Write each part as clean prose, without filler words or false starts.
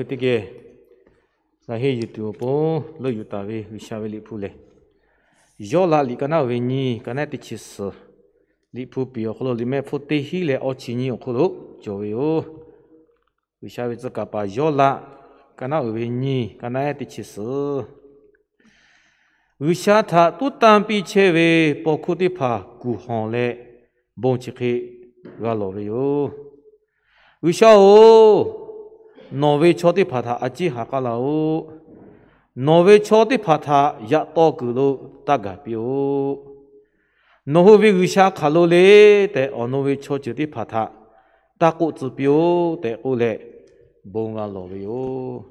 这个那些YouTube bon lo YouTube为啥为离谱嘞？要啦，你干那为你干那的其实离谱比较好了，里面付得起来二千年好了，就有为啥为这个把要啦干那为你干那的其实。为啥他都当比切为包括的怕古行嘞，bon起去个老为哟。为啥哦？挪威朝的怕他阿吉哈卡拉哦，挪威朝的怕他亚多个喽大个表。挪威为啥卡罗嘞？但挪威朝就的怕他大个指标但我嘞bon个老为哟。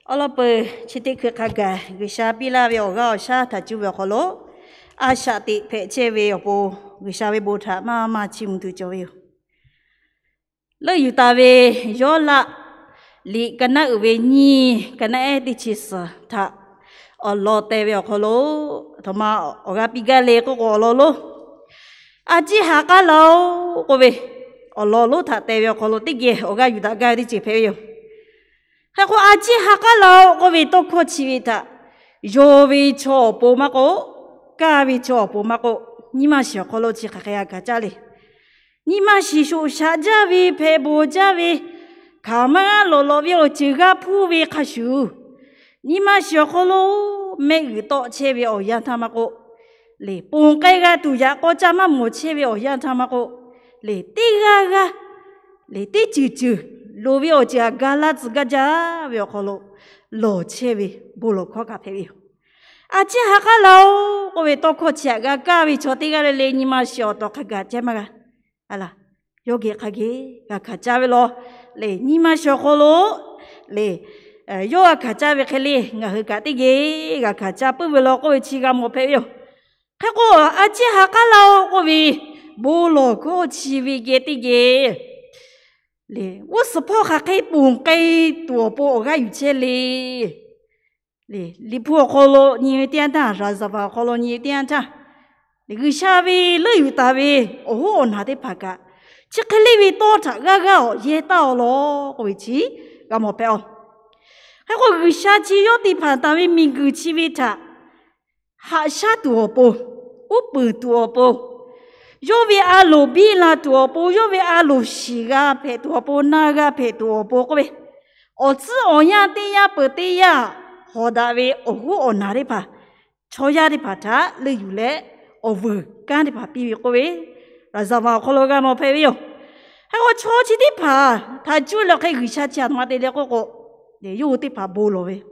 阿拉伯去的去看个，个下边啦为我下他就为好咯，阿下的陪车为要不，个下为不他妈妈去唔对就为。了有大为要啦，你跟那为你跟那爱的其实他，老带为好咯，他妈我个比个来个我咯，阿姐下个老个为，老咯他带为好咯，的个我个有大个的接陪哟。还说阿姐哈个老，我为多可气为他，若为错不嘛个，假为错不嘛个，你妈小可老去哈个个家里，你妈是说啥家为陪不家为，看嘛老老为这个铺为卡修，你妈小可老没遇到车为哦样他妈个，嘞半个个度假国家嘛没车为哦样他妈个，嘞第二个，嘞第九九。路为我家嘎啦子个家为好咯，老车为不老靠个陪为，阿姐哈个老我为多靠车个家为坐地个嘞你妈小多个个家嘛个，阿啦，有个个个家为咯，嘞你妈小好咯，嘞有啊个家为个嘞，我去个的个家不为咯，我为去个冇陪为，还个阿姐哈个老我为不老靠车为个的。嘞，我是怕还可以半给多包个有钱嘞，嘞，你怕好了你点单，啥子吧好了你点单，那个下位那有大位，哦那得拍个，这个里位多长个也到了，回去干么办哦？还个个下去要得拍单位名个去位他，还下多包，我不多包。有为阿鲁比拉多波，有为阿鲁西个陪多波，那个陪多波个呗。我只我呀的呀不的呀，好大为我哪里怕？朝呀的怕他，你有嘞，我干的怕比个呗。那什么可能个冇陪哟？还我朝起的怕，他就了个鱼下家嘛的了个，你有的怕不了呗。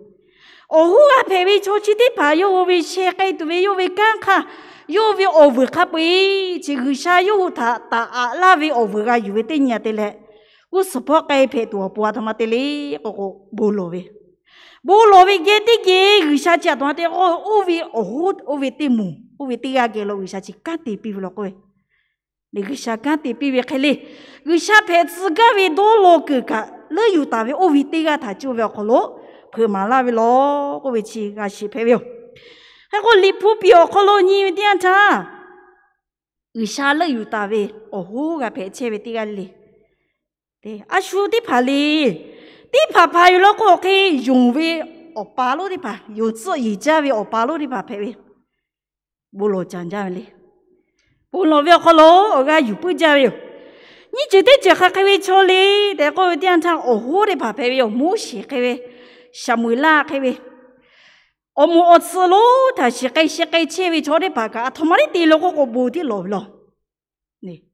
我个陪为朝起的怕，有为切开对，有为干卡。有为我为卡背，这个下有他打那为我为个有为对伢的嘞，我是怕该陪多不他妈的嘞，我不罗为给的给个下家团的我为的母，我为的个了为啥子干的比不了个？那个下干的比为开嘞，个下陪自个为多罗个个，那有大为我为的个他就为好咯，陪嘛那为咯，我为去个是陪为。还个离谱表好了，你有点差。有啥了有大位，哦，个陪车为第个哩。对，阿叔的怕哩，的怕有了个可以用为8路的怕，有这一家为8路的怕陪为，不罗讲讲哩。不罗为好了，我个有不家为。你觉得这还可以错哩？但个有点差，哦，的怕陪为，冇事可以，samě可以。我们我吃咯，他是该切为错的把个，他妈的地了个不的路了，你，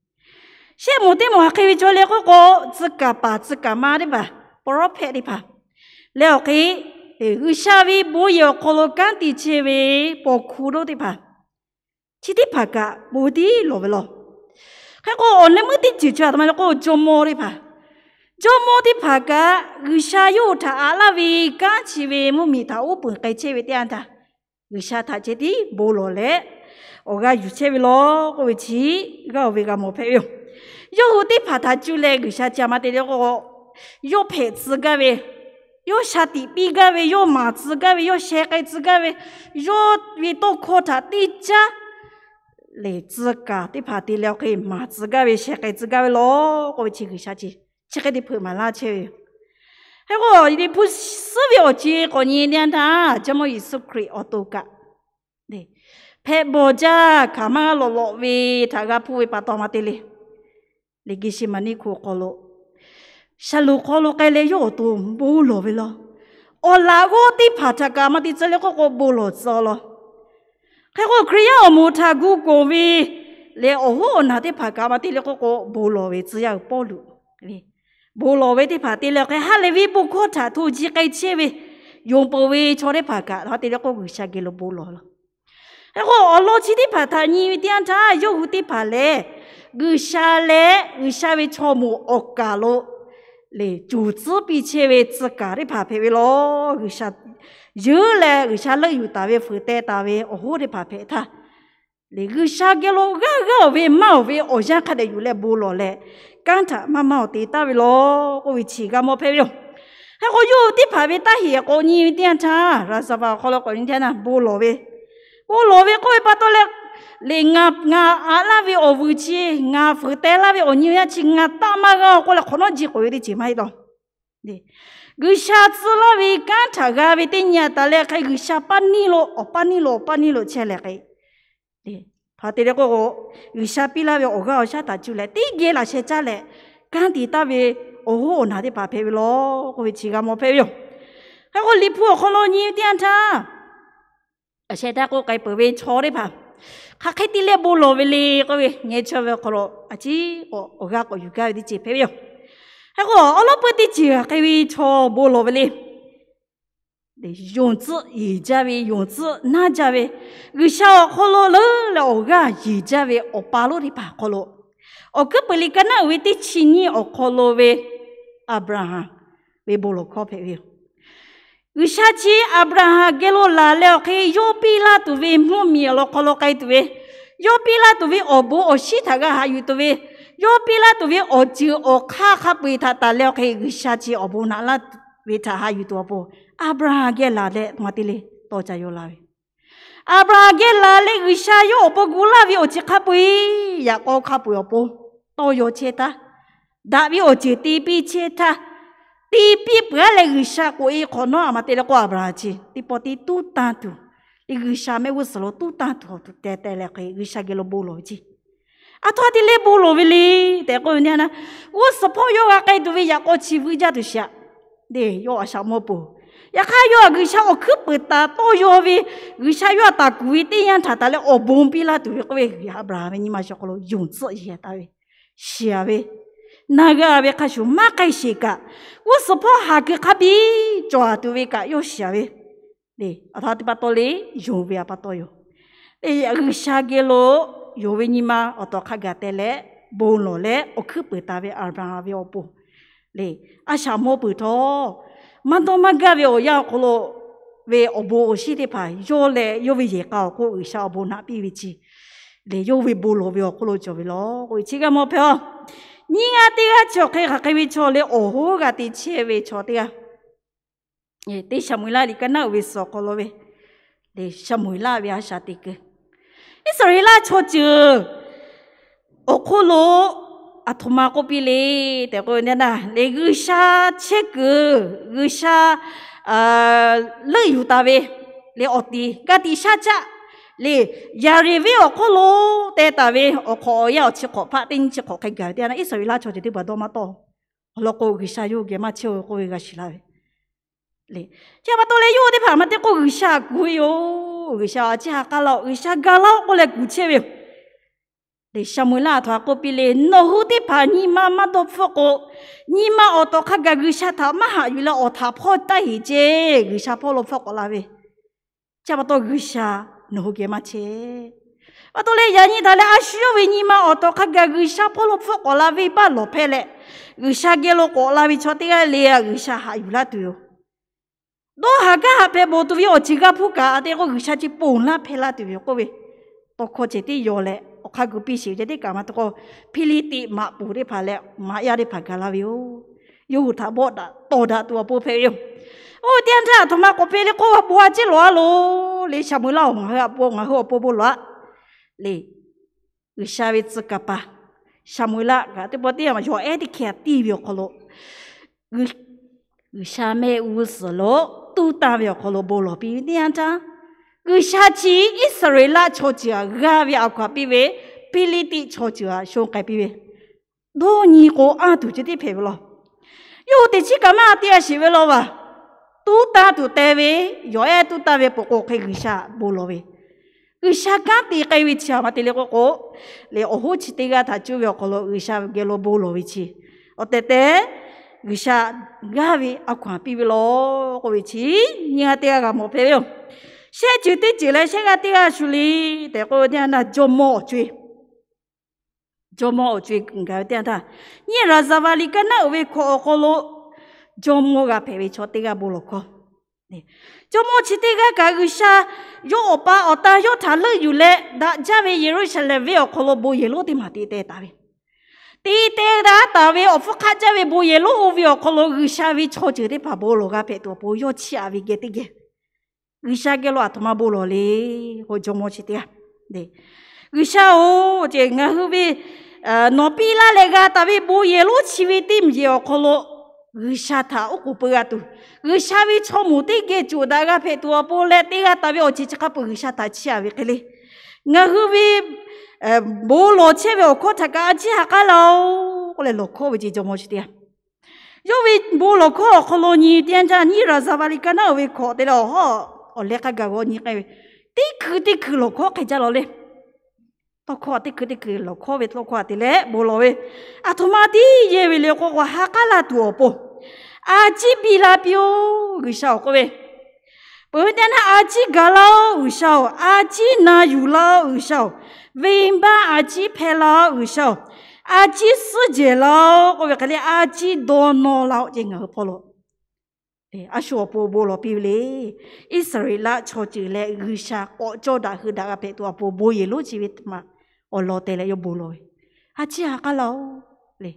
现在没得么还为错了个，自个把自个妈的吧，不让拍的吧，了个，有下位不要可能干的切为不苦了的吧，切的把个不的路了，还个我那么的就叫他们那个做么的吧。做么的怕个，有啥有他阿拉为干起为木米他我本该切为点他，有啥他这的不落来，我个有切为咯，我为去，我为个没配用，有的怕他就来有啥家嘛的了个，有配置个为，有啥地比个为，有马子个为，有鞋个子个为，有为多靠他的家，嘞自家的爬的了可以马自家为写给自家为咯，我去给下去，这个的破嘛拉去。还我你不是为去过年年他，怎么意思可以我都干？嘞，拍波家看嘛落落为他个不会把多嘛的嘞，你给什么你苦过咯？下路过路该来有多不落为咯？我哪个的爬他干嘛的这里个不落走咯？还我可以要木他古过为，嘞哦那的爬干嘛的那个不落为只要保路嘞。不落为的爬地了，还哈嘞为不可查土鸡该切为用不为错的爬个，他地了个为啥给了不落了？还我落起的爬他，你点他有的爬嘞，为啥嘞？为啥为错木恶噶咯？嘞，就只比切为自家的爬配为咯？为啥有嘞？为啥了有大为负担大为哦的爬配他？嘞，为啥给了个为毛为我想看的有嘞不落嘞？刚才妈妈地大为咯，我为吃个么配用，还我有的排位大些，我你有点差，然后吧，后来我今天呢不落位，我落位我会把到了，连那位我回去，负担那位我你要去大妈个，我来可能几回的去买到，对，个下次那位刚才个位的伢到了，还个下半年了，起来个，对。他这个有啥比那个我个下打出来，第一个那些家嘞，刚地大为哦那的把配咯，我去个么配用，还我离谱可能你点差，而且他个该配为错的吧，他开的了不落为哩，各位你错为可能啊只我个有个的接配用，还我老不的接该为错不落为哩。用字一家为用字那家为，为啥可罗了我个一家为我巴罗的巴可罗，我个不离个那为的去年我可罗为阿布拉罕为波罗可配为，为啥子阿布拉罕给罗拉了可以有比拉都为木米了可罗该都为，有比拉都为我不我西他个还有都为，有比拉都为我就我卡为他打了可以为啥子我不拿了为他还有多不？阿布拉罕给拉嘞，马蒂嘞，多加有拉喂。阿布拉罕给拉嘞，为啥有不古拉喂？我只卡贝，呀，我卡贝有不？都有切他，大为我只地比切他，地比不来为啥？我一可能马蒂嘞，我阿布拉罕去，地不地都单独，你为啥没有死了都单独，都带来可以为啥给了不逻辑？啊，他的嘞不逻辑嘞，但我讲呢，我是朋友啊，该都为呀，我去回家都下，对，要什么不？呀，还有个啥我可不打，都有为个啥要打贵的样，他打了我bom比啦，对个为呀，不然你妈小个了用字也打为，是啊为，那个为开始马开始个，我是怕下个卡比抓对为个有是啊为，对，啊他的把多嘞用为啊把多有，哎呀个啥个咯，有为你妈我到看个的嘞，不咯嘞，我可不打为二班为我不，嘞，啊啥么不多。蛮多蛮个为我要可罗为我不是的牌，有嘞有为也搞过为啥不拿比为去，嘞有为不罗为我可罗就为咯，为这个目标，你啊这个就可以还可以做嘞，哦个的切为做的啊，诶，对什么啦？你跟那为说可罗为，嘞什么啦为啥的个？你所以啦做就，我可罗。啊，他妈个比嘞，这个呢呐，那个啥切个啥乐有大位，嘞奥迪，个地下家，嘞亚瑞维奥可罗，在大位，我可要去可拍定去可开个的，那一所以拉出去的不多嘛多，我个啥有个嘛超个个是啦，嘞，这把多嘞有的拍嘛的个啥贵哟，个啥只下家老，个啥家老我来估切喂。你什么啦？他个比嘞，那好的怕你妈妈都不过，你妈我都看个个下头嘛下雨了，我他破带一截，个下破了不过啦喂，这不都个下，那好个嘛切，我都嘞让你他嘞阿需要为你妈我都看个个下破了不过啦喂，把落配嘞，个下个了过啦喂，错的个嘞啊，个下下雨啦对哟，都下个下配不对哟，自个铺个的个下就崩啦配啦对哟，各位，都靠这点有嘞。我看过必须这啲干嘛？这个霹雳的马步的爬了，马呀的爬个啦哟，有他不的，多的多不配用。我点查他妈个配的个不话这罗咯，你什么老我还不落，你 người xa về tự cả ba Saමු엘아 cái bữa tiệm mà cho em đi kia đi vào kholo người xa mẹ u sờ lỗ tu ta vào kholo bồ lô bị đi ăn ta người xa chỉ Israel cho chữa gà vào qua bị về Philippines cho chữa xong cái bị về đồ nhị cô ăn tụi chị phải lo yêu thì chỉ cả mà tiệt sĩ về lo mà tu ta tu tê về rồi em tu ta về bộ cô cái người xa bồ lô về người xa cá thì cái vị trí mà thì lấy cô lấy ô hốt chỉ tiga thà chú vào kholo người xa cái lô bồ lô vị trí ở tê người xa gà về ăn qua bị về lo cái vị trí nhà tiga cái một phải không sẽ chịu tới chịu lại sẽ cái tiga xử lý để cô đi là cho mò chơi cái tiga thà như là zavali cái nào về kholo cho mò cái phải về cho tiga bồ lô co cho mò chỉ tiga cái người xa yo opa ota yo thà lỡอยู่เลยđã ra về Jerusalem về kholo bồ yelo thì mà tê ta về tê đã ta về ở phúc ra về bồ yelo về kholo người xa về cho chữ thì bà bồ lô cái phải bồ yo chia về cái tiga người xa cái lo thằng mà bồ lô đi hồi cho mò chỉ tiga đấy người xa ô chỉ nghe về nó bị la lega ta về bồ yelo chỉ về tìm gì ở kholo người xa thà ô cụ bơ tu người xa về cho mù tê cái chủ đã cái phải tua bồ lê tê cái ta về ở chỉ cái bồ người xa thà chia về cái này nghe về bồ lô chia về ở khu thà cái chỉ hkaw LAÐ-Oː cái này lô khu về chỉ cho mò chỉ tiga yo về bồ lô khu kholo nhị tiền cha nhị ra zavali cái nào về khu thế đó họ ở lẽ cái gạo nhị cái tí khứ lô khu cái cha lô lên tao khoa tí khứ lô khu về tao khoa tí lẽ bồ lô về à thằng mà tí về về lô khu hkaw LAÐ tua bồ à chỉ bị la biểu người sao có về bởi vì à chỉ gạo người sao à chỉ na Yaw�laḳ người sao về ba à chỉ phe lao người sao à chỉ sư chế lao có về cái này à chỉ đồn nó lao chỉ ngờ phô lô à số bồ lô biểu lệ Israel cho chữ lệ người sao có cho đã hư đã gặp tua bồ ye lô chỉ biết mà ở lô tê lệ yo bồ lô à chỉ hkaw LAÐ-Oː lệ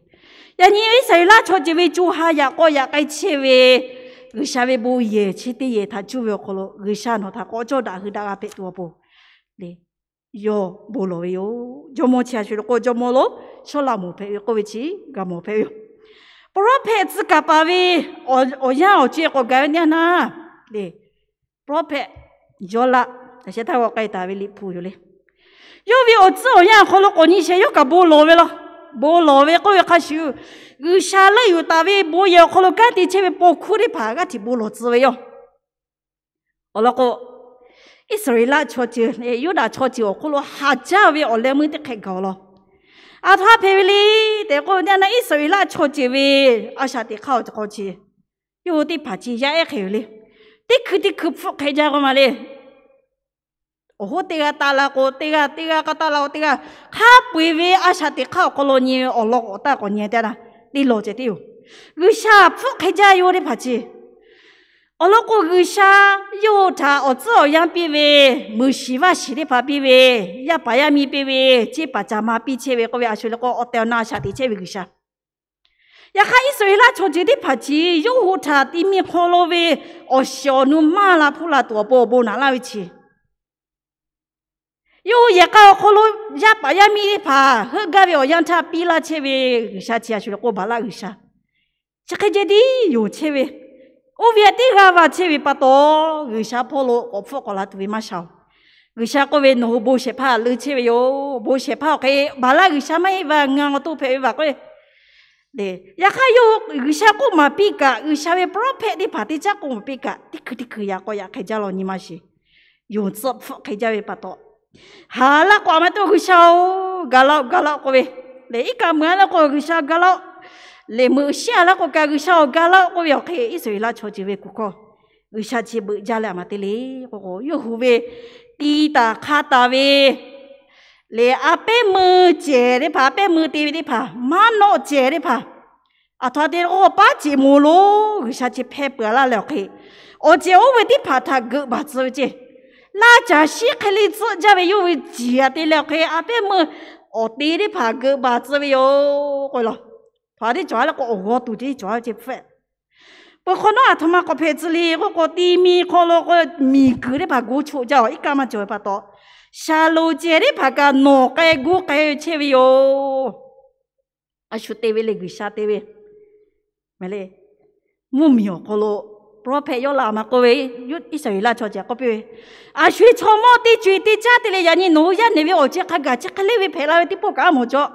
ya như Israel cho chữ về chú ha ya có ya cái chế về người sao về bồ ye chỉ tê ye thà chú về kholo người sao nó thà có cho đã hư đã gặp tua bồ lệ yo bồ lô yo cho mò chia sẻ có cho mò lô cho làm một phê có vị trí gặp một phê prophet chỉ cả ba vị ở nhà ở chuyện có cái này na để prophet Yaw�laḳแต่ใช้ท่าว่าใครตาวิลิพูอยู่เลยyo vì ở chỗ nhàเขาlúc còn như thế yo cả bồ lô về lo bồ lô về có việc khác xíu người xa lỡอยู่ตาวิบอยเขาlúc cái thì chơi về bồ khu đi phá cái thì bồ lô chỉ về yo ở lúc có Israel cho chữ này yo đã cho chữเขาlúc hạt cha về ở lẽ mới được hkaw lo à thà phê li để có nhà này Israel cho chữ về à sao thì hkaw cho chữ yo thì phá chữ ya hkaw li tí khứ phúc hay ra cái mà li ô tiga ta la cô tiga cái ta la tiga khá bùi về à sao thì hkaw colony ở lộc ở ta còn nhẹ thế nào đi lô chế tiêu người xa phúc hay ra yo đi phá chữ ở lộc cô người xa yo thà ở chỗ yang bị về mười xí và xí đi phá bị về ya bà ya mi bị về chỉ bà cha ma bị chế về có về à sao có ở tàu na sao thì chế về người xa ya khai Israel cho chữ đi phá chữ yo thà đi mi kholo về ở xó nu ma la phu la tua bồ na la vị trí yo ya ka kholo ya bà ya mi đi phá hơ ga về ở yang thà bị la chế về người xa chỉ à sao có bà la người xa chắc cái gì đi yo chế về ô việt đi ra vào chế về bắt đầu người xa polo ở phố có là tụi mà sao người xa có về nấu bố xếp ha lư chế về yo bố xếp ha cái bà la người xa mấy và ngang tu phải vào cái để ya khai yo người xa có mà bị cả người xa về prophet đi phá đi chắc có mà bị cả đi cứ ya có ya khai ra lo như mà gì yo chấp khai ra về bắt đầu hà la qua mà tôi người xa gạo có về để ít cả mưa là có người xa gạo lệ mưa xia là có cái người sao gà là có việc khi Israel cho chỉ về quốc co người sao chỉ bự ra là mà tê lệ có yêu hú về đi ta khát ta về lệ à bé mưa chế đi phá bé mưa tê đi phá má nó chế đi phá à thoa đi ô ba chế mù lô người sao chỉ phê bữa là lệ khi ở chế ô về đi phá thà gỡ bát rồi chế là chả xí cái lý do ra về yêu về chế đi lệ khi à bé mưa ở tê đi phá gỡ bát rồi yêu coi lo phá đi chói là có ổ tụi đi chói chế phê bữa con nó thằng mà có phê xử lý có tí mi có lo có mì cứ đấy bà cố chủ cho ít cái mà chói bà to 下路接的怕个脑盖骨盖切位哟，说对位嘞个啥对位，没嘞，木苗可咯。Prophet Yawļaḳ各位，一岁啦，坐着各位，谁错么的嘴的家的嘞，人家农家那边我这个这个那边陪来的不干么着，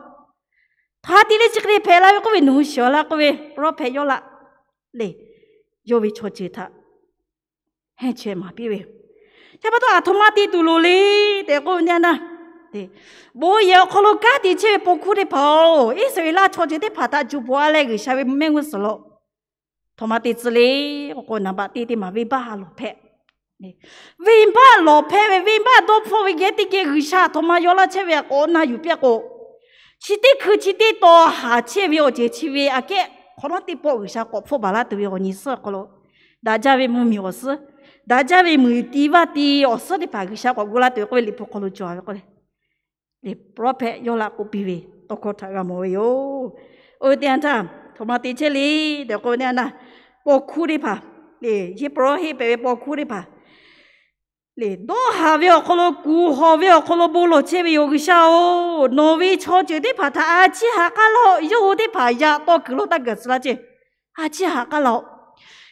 他的嘞这个陪来各位农小啦，各位 Prophet Yawļaḳ嘞，有位坐着他，很全嘛，别位，这不都阿托马的杜罗嘞，对个人呐，对，我要可能家的这不苦的跑，一岁啦，坐着的怕他就不阿来个，下面没我死了。托马蒂子嘞，我讲那把弟弟嘛，尾巴落拍，尾巴落拍，尾巴多破尾个的个啥，托马要拉切位个那有别个，起的去起的多下切位我就切位啊个，可能的破个啥个破巴拉都有你说个咯，大家为么没事，大家为没地话的，我说的把个啥个过来对个里破个咯做个嘞，你Prophet Yawļaḳ个比位，都可他个没有，我点子。托马蒂这里，这个呢，包苦的怕，一包黑白包苦的怕，都还要可能古还要可能不落这边有个啥哦，挪威超绝的怕他阿吉哈卡老有的怕呀，多给了大个子了这，阿吉哈卡老，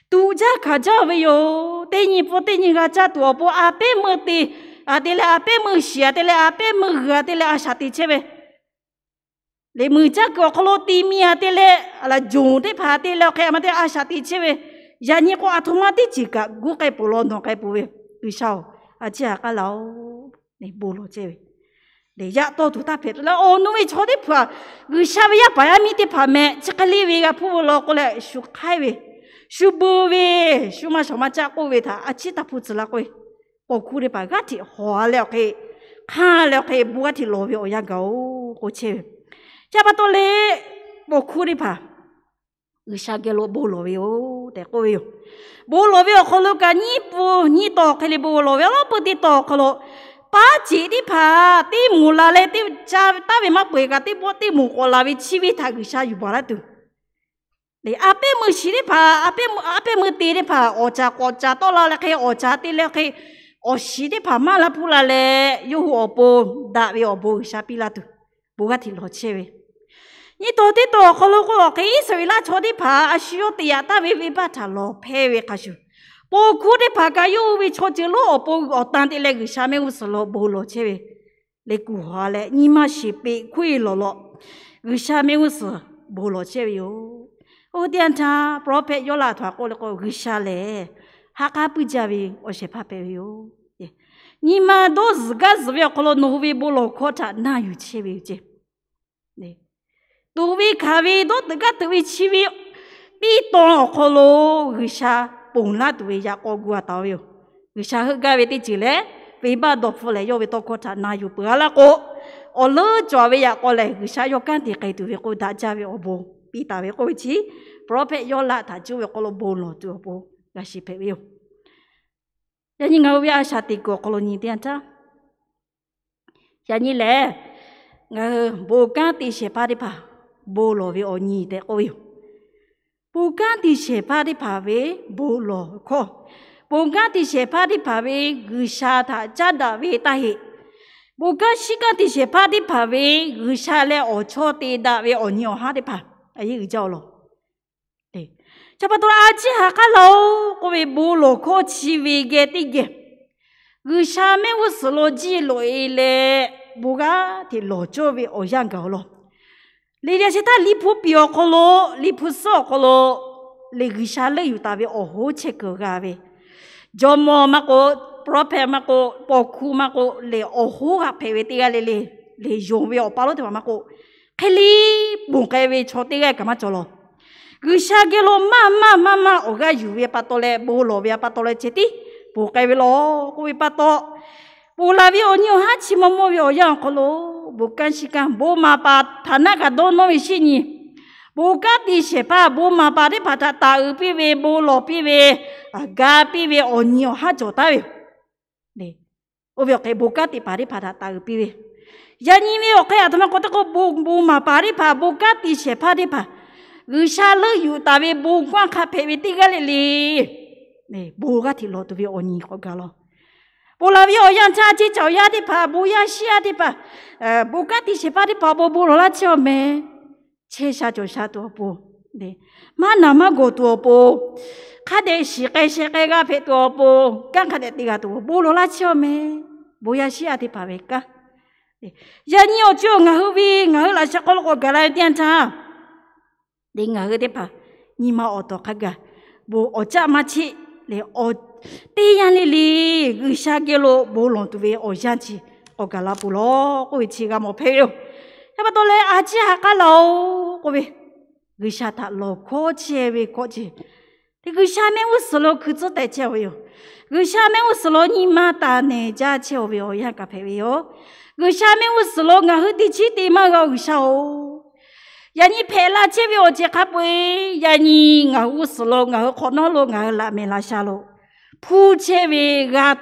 度假卡家没有，对你不对你个家多不阿贝么的，阿对了阿贝么西，阿对了阿贝么河，对了阿啥的这边。le muja ko kholo timi atele ala jonde phatele khe amate ashati chewe yani ko automatic jika gu kai polo no kai puwe bisao acha ka lao ne bolo chewe le ya to tu ta phet la onu we chodi pha gu shawe ya ba ya mi te pha me chikali we ga phu lo ko le shu khai we shu bu we shu ma sho ma cha ko we tha achi ta phu chla ko ko khu de ba ga ti hwa le ke kha le ke bu ga ti lo we o ya ga o ko chewe家把多嘞，我苦的怕，有啥个罗不罗威哦，得个哟，不罗威可能个你多开的不罗威，老不的多可能，把姐的怕，的木拉嘞的家大为嘛不个的不的木过拉为气味他个啥有巴拉都，你阿伯木西的怕，阿伯木地的怕，我家多拉了开，我家的了开，我西的怕嘛拉不拉嘞，有我不大为我不啥比拉都，不个提罗切喂。你到底多可能个，给谁啦？坐的爬，需要的呀，但为把它落配为开始。包括的爬个有为坐着落，包我当的那个下面有时落不落去喂，来古话嘞，你嘛是被亏了咯，个下面有时不落去哟。我点他，Prophet Yawļaḳ他过了个下嘞，哈卡不加喂，我是怕被哟。你嘛都自个自为可能挪为不落考察，哪有去喂去？呢？都为卡为都这个都为起为，你当可能为啥本来都为呀高过到哟？为啥个为的起来？为把多出来要为多考察，哪有不啦个？我老早为呀过来，为啥要干的该都为个大家为我不比大为个为起 ，Prophet Yawļaḳ他就为个了不了就不，那是配哟。人家我为阿啥的个可能你点子，人家嘞，我不干的些怕的怕。不罗为我你的哦哟，不干的些怕的怕为不罗可，不干的些怕的怕为个啥他家的为大黑，不干西干的些怕的怕为个啥嘞我错的的为我牛哈的怕，哎个叫咯，对，这把多阿吉哈卡老，我为不罗可起为个的个，个啥没我是罗记罗嘞，不干的罗做为我样搞咯。你这些他离谱表可咯，离谱少可咯，你个啥嘞有大为哦好吃个个为，就么嘛个 prophet 嘛个包库嘛个你哦好个配为的个你用为哦巴罗的嘛个，开你不该为错的个干嘛做咯？个啥个咯妈，我个有为巴多嘞，不罗为巴多嘞，这的不该为咯，我为巴多。不拉为我牛哈起么么为我样可咯，不干时间不嘛把他那个都弄一些呢，不干的些把不嘛把的把他打二比为不落比为啊嘎比为我牛哈做到为，呢，我为给不干的把的把他打二比为，人因为我看他们觉得个不嘛把的把不干的些把的把，个啥了有大为不光看配为这个哩哩，呢，不干的落都为我牛个咯。不拉比我样差去找呀的怕，不呀西呀的怕，不干的些怕的怕不罗拉叫咩？切下就下多不，对，嘛那么个多不，看的是个个配多不，刚看的这个多不罗拉叫咩？不呀西呀的怕为个，呀你要叫我后边，我后来下个我过来点差，你我后的怕，你嘛我多看个，不我家嘛去，你我。第样哩，我下个咯，无弄到位，我想起我干啦不咯，我去个冇朋友，要不到嘞阿姐下个咯，我喂，我下他咯，可切喂可切，我下面我死了，去做代切喂哟，我下面我死了，你妈打呢家切喂哟，样个朋友，我下面我死了，我后地去地嘛我下哦。呀，你陪啦切喂我接卡杯，呀你我死了，我可能了，我拉没拉下咯。铺切为个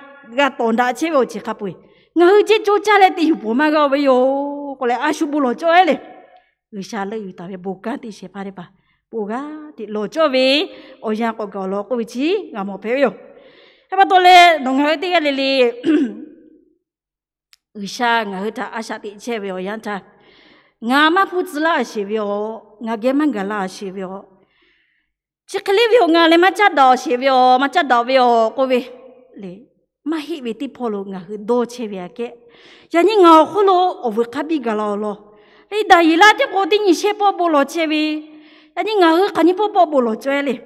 东大切为只卡背，我这做家来的有不嘛个为哟，过来阿叔不落做嘞，我下来有大为不干的些怕的吧，不干的落做为，我想我搞落过去，我冇朋友，那么多嘞，农行的个哩，我下我他阿下的切为我样子，我嘛不知啦些为我给蛮个啦些为我。这个里边我嘞嘛查到些哟，嘛查到哟，各位嘞，嘛希望的跑路我去多些别个，呀你我好咯，我会卡比个咯咯，你大伊拉的我的你些跑步咯些呗，呀你我去看你跑步咯做嘞，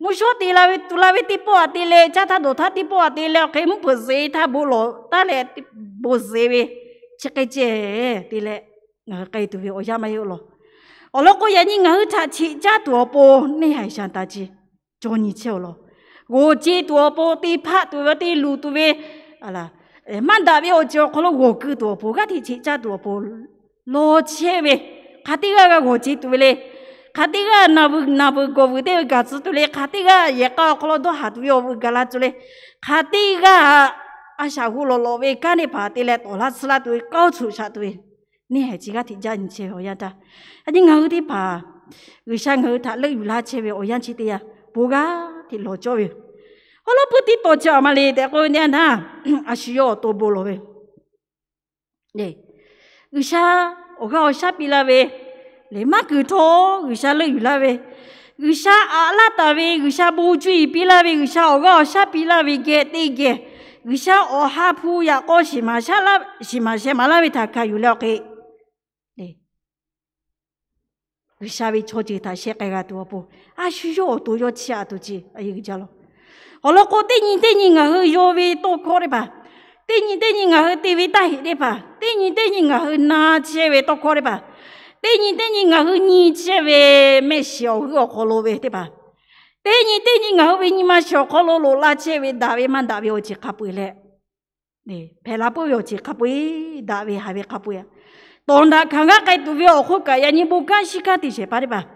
我说的啦，tu啦的跑的嘞，查他多他的跑的嘞，他们不是他不咯，他嘞不是呗，这个这的嘞，我该读我也没有咯。我老个人你我他去家多波，你还想大姐做你笑咯？我这多波的拍多的路多的，啊啦，蛮大边我就可能我个多波，个提去家多波，老切呗，卡这个我这多嘞，卡这个那不过不的个子多嘞，卡这个也搞可能都下多要不个啦多嘞，卡这个啊下胡罗喂，干的拍的嘞，多啦吃啦多，搞出啥多。你还自个提家你切我样子，啊你我的怕，我想我他累有拉切喂我样子的呀，不噶提老早喂，我老不提多早嘛嘞，但我讲他啊需要多不咯喂，嘞，我想我讲我下比啦喂，嘞嘛个头，我想累有啦喂，我想啊拉达喂，我想不注意比啦喂，我想我讲我下比啦喂个对个，我想我下铺呀，我是嘛下啦，是嘛些嘛啦喂他看有了个。我下位छोटे था शेख का तो अपो आशुयो तो यो चिया तो जी अये जालो हलो को तेनी ngah yo we to kore ba Theni ngah te we ta hi de ba Theni ngah na che we to kore ba Theni ngah ni che we me xiao ho kholo we de ba Theni ngah we ni ma xiao kholo lo la che we da we man da we o ji khapu le ne phela po yo ji khapu da we ha we khapu ya东大看看该读表好个呀，你不干西干的些巴的吧？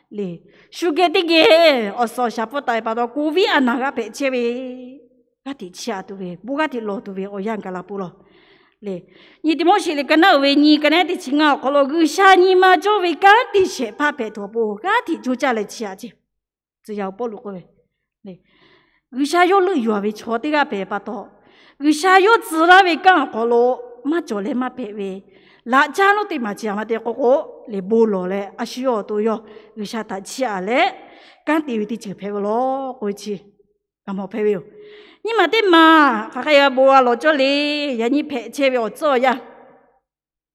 哩，书给的个，我说下不带把到古味啊那个白切喂，个的吃啊读喂，不个的老读喂，我养个啦不咯？哩，你的么事哩跟那喂，你跟那的亲啊，可能个下你嘛就为干的些怕白头不，个的就家来吃啊去，只要不路个喂，哩，个下有路有为错的个白把到，个下有自然为干可能嘛做嘞嘛白喂。拉家路的嘛，家嘛的哥哥来菠萝嘞，啊需要都要，有啥大吃啊嘞，刚地位的就陪我咯，过去，咁好陪我。你嘛的嘛，还要不啊落咗哩，人你陪车我做呀，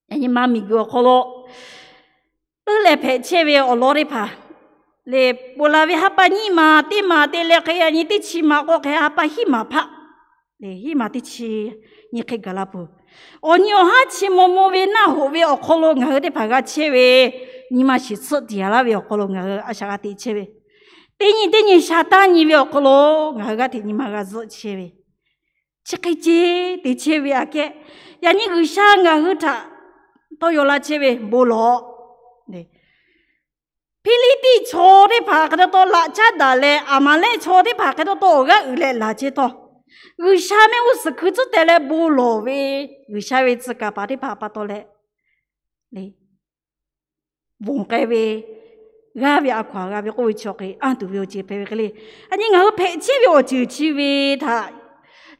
人你妈咪给我好咯，都来陪车我落哩怕，来不拉为哈巴你嘛的来开呀，你的起嘛我开哈巴起嘛怕，来起嘛的起，你开个啦不？我你哈吃么为那好为我可能我的拍个切为，你嘛是吃点了为我可能我啊啥个地切为，等你下单你为我可能我个地你嘛个是切为，这个节地切为啊个，呀你个啥我他都有啦切为不咯，对，霹雳地错的拍个都拉家的嘞，阿妈嘞错的拍个都多个来拉接多。我下面我是可做得来不落喂，我下面自个把的爸爸到来，嘞，忘该喂，俺为阿夸俺为我吃个，俺都要去陪个嘞，啊你我陪起我就去喂他，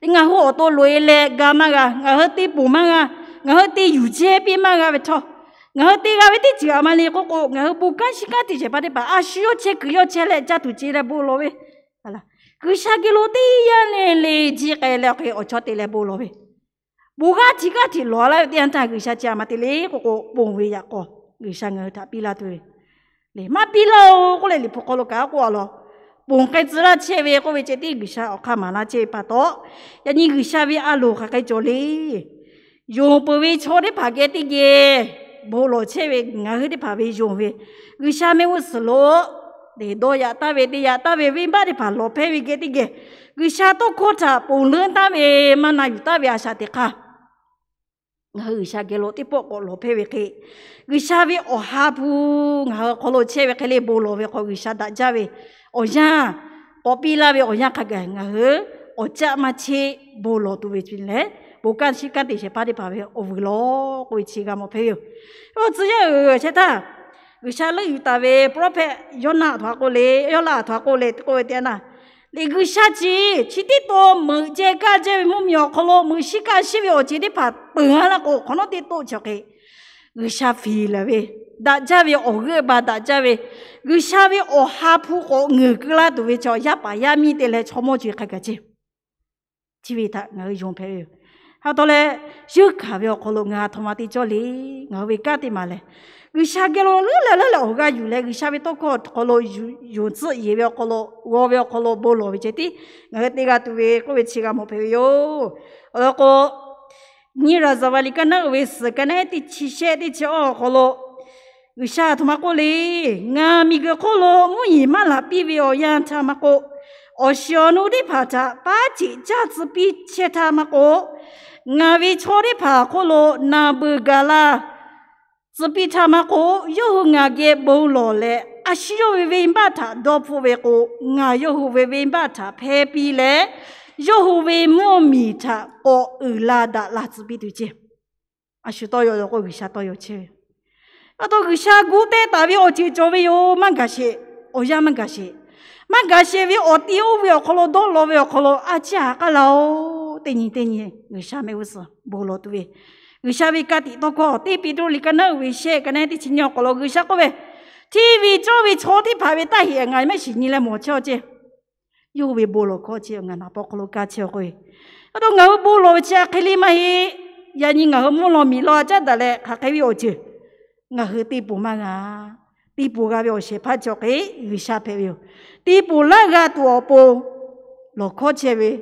ngà hồ tô lôi lệ gà mà gà ngà hồ tí bù mà gà ngà hồ tí yu chế bi mà gà vậy thôi ngà hồ tí gà vậy tí chả mà lì cô ngà hồ bù cái gì cái tí chế bà đi bà à xíu chế cứ yo chế lệ cha tu chế lệ bù lô vậy là cứ sao cái lô tí ya lệ lệ chỉ cái lệ cái ở chỗ tí lệ bù lô vậy bù cái chỉ cái tí lô lại tiền ta cứ sao chả mà tí lệ cô bù về ya cô cứ sao ngà ta pi la thôi lệ mà pi la cô lệ lì phụ cô lô cả cô lo bùng cái gì là chế về cô về chế đi người sao khám mà là chế bắt đó, vậy nhưng người sao về alo cái chỗ đi, dùng bữa về chỗ đi phá cái đi cái, bố lo chế về ngay đi phá về dùng về, người sao mấy cái slo, để đôi ya ta về về ba đi phá lo phê về cái đi cái, người sao to khó thà bùng lớn ta về mà nay ta về sao thì khá, người sao cái lo thì bộ có lo phê về cái, người sao về ở hà bu, người có lo chế về cái lấy bố lo về có người sao đã ra về ôi ya, copy là về ôi ya cái cái ngờ, ôi cha mà chế bố lo tu về chuyện lẽ, bố can sĩ can thì sẽ bắt đi bảo về ôi lo, ôi chị cái mà phải yêu, ôi chỉ là chế ta, vì sao lấy ta về prophet Yaw�laḳ thoa cô lệ cô tiền à, lấy cái sao chỉ đi to mở chế cái chế mua miếng kholo mở sĩ cái sĩ về ôi chỉ đi phát bữa là cô không nói đi to cho cái, cái sao phi là về. đã ra về ở cái bà đã ra về người sao về ở hà phụ của người cứ là tụi cho ya bà ya mi để lại cho mọi chuyện cái gì chỉ vì ta người dùng phải họ đó là chưa cả về ở lồng ngà thằng mà đi cho lý người về cái gì mà lại người sao cái lo là ở cáiอยู่เลยngười sao về tôi có lo dùng tự ý về có lo bố lo về chứ đi người đi cái tụi về có về chỉ cái một phải yo ở có như là giờ vậy cái nào về sự cái này thì chỉ sẽ đi cho có lo người sao thằng cô lì ngà mi cái cô lo mua gì mà là bị về ở nhà thằng mà cô ở xưa nó đi phá cha ba chỉ cha chỉ bị chết thằng mà cô ngà vì cho đi phá cô lo na bự gà la chỉ bị thằng mà cô yêu ngà cái bố lo lệ à xưa về ba thằng đó phụ về cô ngà yêu về ba thằng phê bị lệ yêu về mua mì thằng cô la đã là chỉ bị tu chết à xưa tôi yêu cô người sao tôi yêu chết à tôi cái sao cụ thể tại vì ở chỉ cho về yo mang cái gì, ở nhà mang cái gì vì ở tiêu về ở kholo đó lo về ở kholo à cha cái lâu tên nhỉ người sao mấy cái gì bố lo tụi người sao vì cái gì đó có tí bị đôi cái nào vì xe cái này thì chỉ nhau kholo người sao có về TV cho về cho thì phải về tai hiện ngày mấy chuyện như là một chỗ chứ yêu về bố lo có chứ ngày nào bố kholo cái chỗ rồi à tôi ngờ bố lo cha cái gì mà hi giờ như ngờ bố lo mi lo chắc đã lẽ cái gì ở chứ ngà hư tí bù mà ngà tí bù gà biểu sẽ phát cho cái người sao phải biểu tí bù là gà tua bù lo khó chế về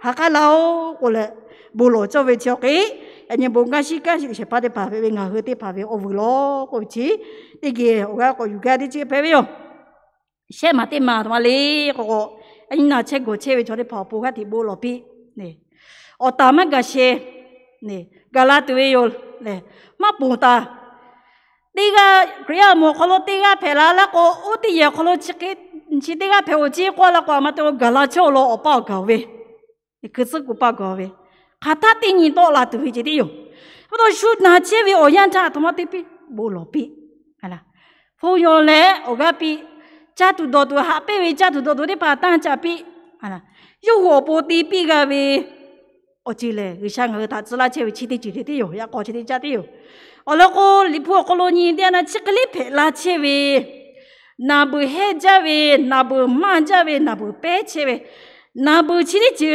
hka lao của lệ bù lo cho về cho cái anh bù ngà sĩ cái sẽ phát để bảo về ngà hư tí bảo về over lo của chị tí kia gà của yoga tí chị phải biểu sẽ mà tí mà lấy của anh nào chế của chế về cho để bảo bù gà tí bù lo pi nè ở ta mà gà xe nè gà la tụi yêu nè mà bù ta 네가 그래야 뭐 콜로 네가 배라라고 어디에 콜로 치게 네가 배우지 거라고 아마 또 갈라쳐로 오빠 가왜 그스 오빠 가왜 같아 띵이 또 라도 이제요 또 슈나 제비 오얀자 토마티피 몰로피 알아 포요레 오가피 자두도도 하베위 자두도도 바탄 자피 알아 요호보디비가 왜 어찌래 의상을 다 쓰라 제위 치디 지리디요 야 거치디 자디요 얼라고 리포 콜로니 데나 치클리 펠라체베 나부 해자베 나부 만자베 나부 빼체베 나부 치리지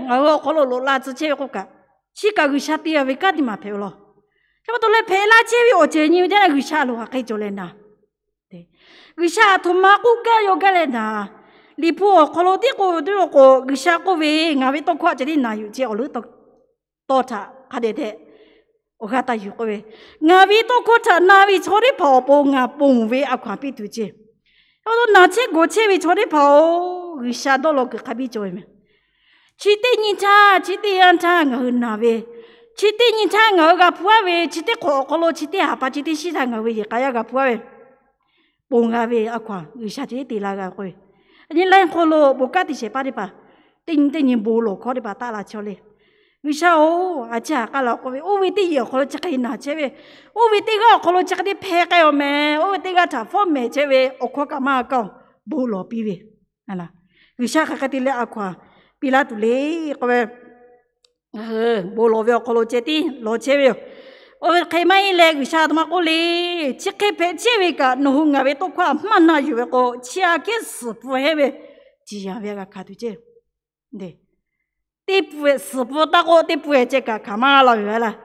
어 콜로로라츠체고가 치가그 샤티야베 까디마 페올로 저도레 펠라체베 어제니 데나 그샤로 하케 졸레나 네 그샤 토마고가 요가레나 리포 콜로디고 드로고 그샤고베 나베 또 과제리 나유지 얼르 또타 가데데 오가 다 유고에 나비 또 고차 나비 저리 보봉아 봉웨 아과비 두지 또 나체 고체위 저리 보 의샤도로 그 가비 조이면 지대니차 지대한차 나베 지대니차 나가 부아웨 지대 고콜로 지대 아빠 지대 시상가 왜 가야가 부아웨 봉아웨 아과 의샤지 딜라가 고이 아니 라인 콜로 보까디세 빠리바 띵띵이 볼로 거리바 따라 쳐래 vì sao à cha cái lão có về ô vì tí giờ khó chắc cái nào chế về ô vì tí cái khó chắc cái phe cái ở mẹ ô vì tí cái trả phô mẹ chế về ô khó cả mà câu bố lò pi về là vì sao cái tí lẽ à qua pi lá tụi lẽ có về 无罗为可罗接的罗切为，我开买来个啥他妈过来，只开拍切为个，侬红个为多块，蛮那有个切个师傅还为，这样为个卡对接，对，第不师傅大个第不这个卡嘛老远了。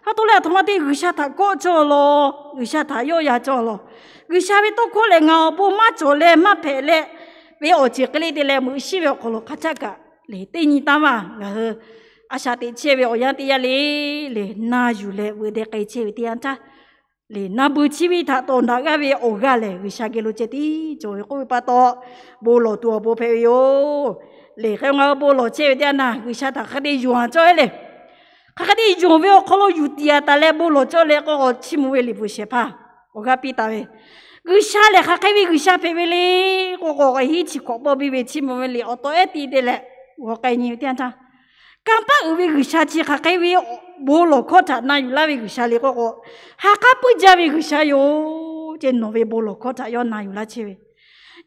他都来他妈的为啥他搞错了？为啥他又要做了？为啥为多可能啊？不嘛做嘞，嘛拍嘞，为我这个里的嘞，没事为可了，咔嚓个，嘞对你打嘛，然后啊下的车为我样的呀嘞，嘞那有嘞，为的开车为的样子，嘞那不去为他到那个为我个嘞，为啥个路这的，就会会把到，不落多不拍哟，嘞还我不落车为的那，为啥他还得用做嘞？他的用为可能有点大嘞，不落做嘞个起码为里不些怕，我个比他为，为啥嘞？他为为啥拍为嘞？我一起搞不比为起码为里，我多一点的嘞，我概念点啥？刚把为啥子他为不落考察那有那为啥嘞？我他不加为啥哟？这挪为不落考察要那有那去为，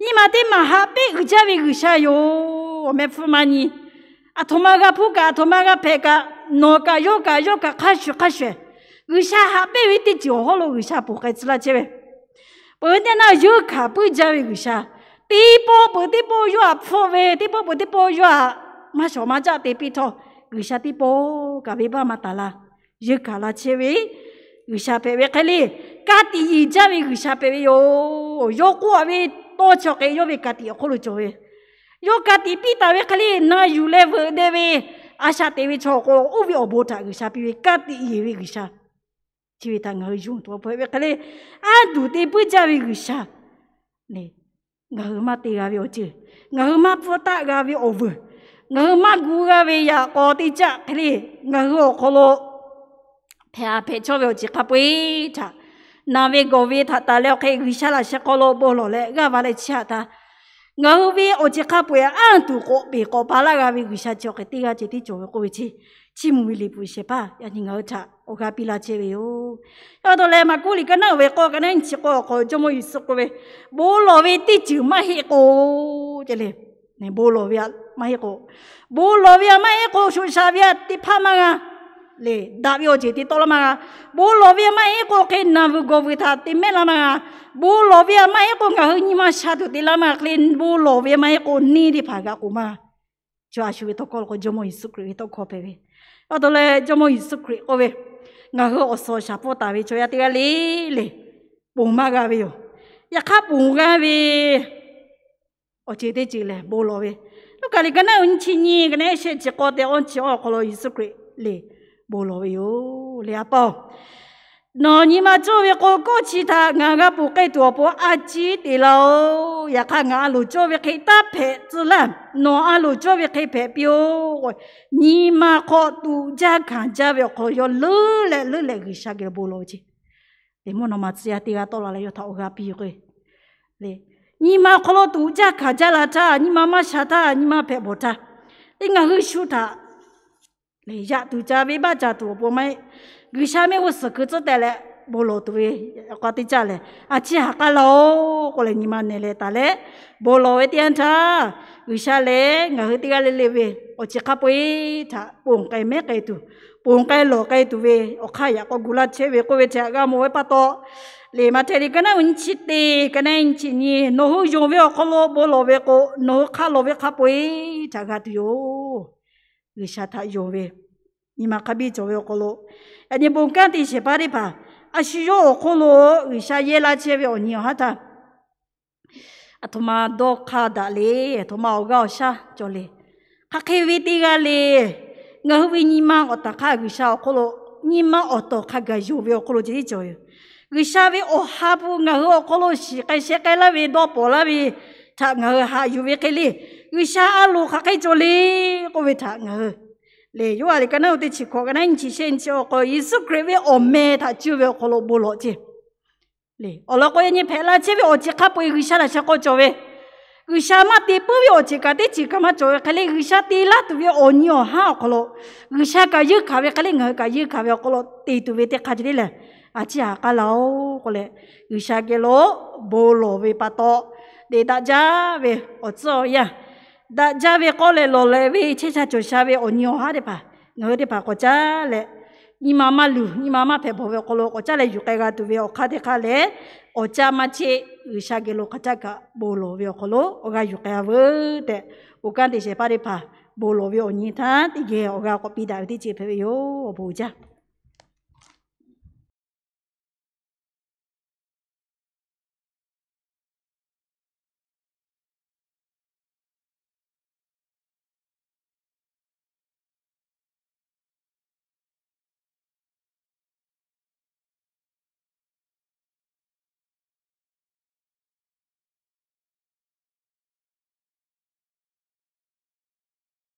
你妈的妈哈被加为啥哟？我们父妈你。啊，他妈个不干，他妈个拍个，哪个有个看学，为啥还被为的教好了？为啥不该知道这位？不然那有看不教为啥？第一步不的步有啊破为，第一步不的步有啊，马小马家的比头，为啥第一步个为爸妈打啦？有看了这位，为啥被为开哩？家第一家为啥被为有过为多少个有为家第好了做为？有家己比大为可哩，那有嘞不的为，阿下的为错过，我为我不打个啥比为家己以为个啥，就为他我用多不为可哩，俺都得不加为个啥，嘞，我嘛的个为我做，我嘛不打个为我不，我嘛古个为呀，我的家可哩，我可咯，拍错为我只卡不他，那为个为他打了开个啥啦，些可咯不咯嘞，我话来吃他。我为我这卡不要按度过，别个把那个为啥叫个第二节的做个位置，起码为不些吧，要你我查，我卡比拉这位哟，要到来嘛，古里个那位个那吃个就么意思个位，无罗为的就嘛黑个这里，你无罗为嘛黑个，无罗为嘛黑个说啥为的怕嘛啊？嘞，大约这的到了嘛？无罗为嘛黑个给那不个为他的没了嘛？不罗为嘛一个我你妈下头的啦嘛，连不罗为嘛一个你的拍个我嘛，就阿是为到搞个就么意思可以到靠背为，我到来就么意思可以我为，我说下坡大为就要这个哩，不嘛个为哟，一卡不个为，我觉得这嘞不罗为，我讲你跟那运气你跟那些几个的运气我可了意思可以哩，不罗为哟，俩包。那你们作为哥哥其他，俺个不该多不阿吉的喽，也看俺路作为开大牌子了，那俺路作为开牌标，你们可独家看家为可要乐来个啥个不逻辑，你们那么子呀，第二到了要讨个比个，嘞，你们可了独家看家了他，你妈妈啥他，你妈牌不他，你俺去修他，嘞呀独家为把家多不买。为啥么我是个子的嘞？不落对，我的家嘞，啊，只下个老，过来你妈那嘞打嘞，不落一点差，为啥嘞？我这个嘞喂，我只卡不会差，不该没该读，不该落该读喂，我看呀，我古拉车喂，我喂车个冇会把到，你嘛这里跟那运气的，跟那运气呢，侬好用喂我落不落喂个，侬卡落喂卡不会差个丢，为啥他用喂？你嘛卡比做喂个落。你不干的些巴的吧？啊，需要我可能为啥也来这边你哈他？啊，他妈都卡的嘞，他妈我搞啥做嘞？他开会的个嘞，我为你妈我打开为啥可能你妈我都开个有为可能这里做哟？为啥为我哈不我可能是该些该那为多包那为他我哈有为给嘞？为啥阿路他开做嘞？我为他我。嘞，有啊，你跟那有的情况，跟那你去先叫个耶稣基督为我妹，他就为可能不落去。嘞，我那个人陪了这位我只看不为啥来啥个做为，为啥嘛地不为我这个的这个嘛做为，可能为啥地啦都为我你哦哈可能，为啥个有卡为可能我个有卡为可能地都为的卡这里嘞，啊只下个老可能为啥个咯不落为不到，嘞大家为我做呀。大家为过来落来为，其实就下为我牛哈的吧，我的怕国家嘞，你妈妈路，你妈妈陪婆婆过路，国家嘞有个都为我看的看嘞，我家嘛去有下个路国家个不路为过路，我个有个我的，我讲的是把的怕不路为我你他，的个我个我比较的接陪有我不家。